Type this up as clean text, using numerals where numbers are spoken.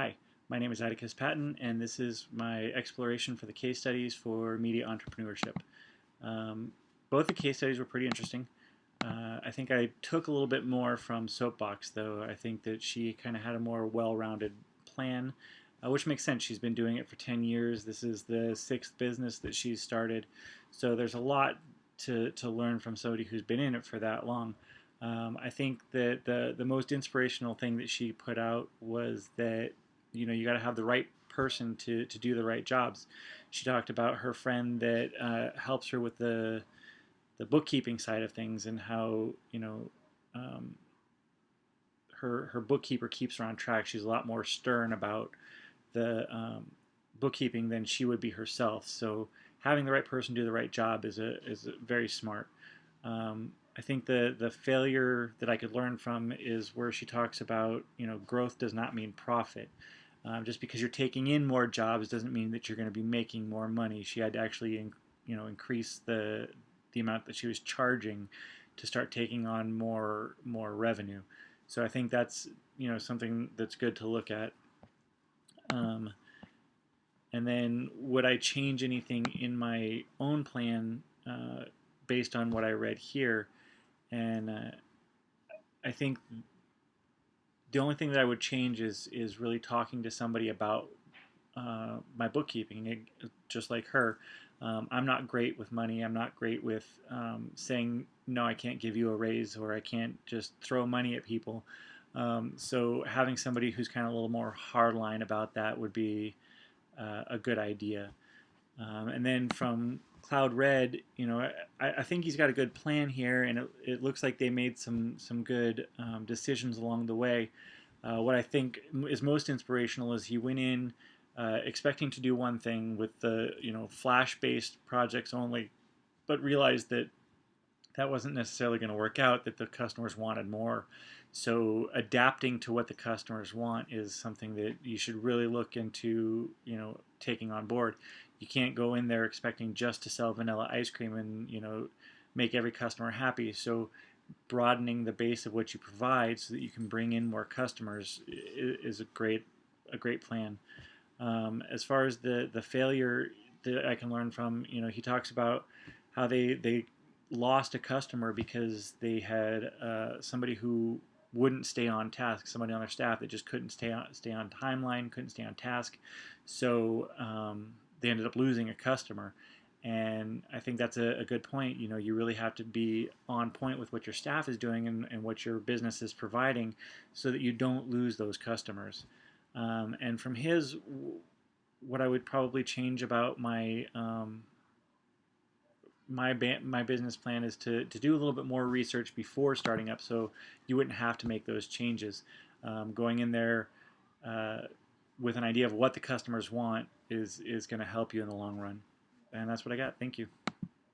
Hi, my name is Atticus Patton, and this is my exploration for the case studies for media entrepreneurship. Um, Both the case studies were pretty interesting. I think I took a little bit more from Soapbox, though. I think that she kind of had a more well-rounded plan, which makes sense. She's been doing it for 10 years. This is the sixth business that she's started. So there's a lot to learn from somebody who's been in it for that long. I think that the most inspirational thing that she put out was that you got to have the right person to do the right jobs. She talked about her friend that helps her with the bookkeeping side of things and how um, her bookkeeper keeps her on track. She's a lot more stern about the bookkeeping than she would be herself. So having the right person do the right job is a very smart. I think the failure that I could learn from is where she talks about growth does not mean profit. Just because you're taking in more jobs doesn't mean that you're going to be making more money. She had to actually increase the amount that she was charging to start taking on more revenue. So I think that's something that's good to look at. Um, and then would I change anything in my own plan based on what I read here? And I think the only thing that I would change is really talking to somebody about my bookkeeping, just like her. I'm not great with money. I'm not great with saying no. I can't give you a raise, or I can't just throw money at people. So having somebody who's kind of a little more hardline about that would be a good idea. And then from Cloud Red, I think he's got a good plan here, and it looks like they made some good decisions along the way. What I think is most inspirational is he went in expecting to do one thing with the Flash-based projects only, but realized that that wasn't necessarily going to work out, that the customers wanted more. So adapting to what the customers want is something that you should really look into, taking on board. You can't go in there expecting just to sell vanilla ice cream and, make every customer happy. So broadening the base of what you provide so that you can bring in more customers is a great plan. As far as the failure that I can learn from, he talks about how they lost a customer because they had somebody who wouldn't stay on task, somebody on their staff that just couldn't stay on timeline, couldn't stay on task. So they ended up losing a customer. And I think that's a good point. You really have to be on point with what your staff is doing and what your business is providing so that you don't lose those customers. And from his, what I would probably change about my business plan is to do a little bit more research before starting up, so you wouldn't have to make those changes. Going in there with an idea of what the customers want is going to help you in the long run. And that's what I got. Thank you.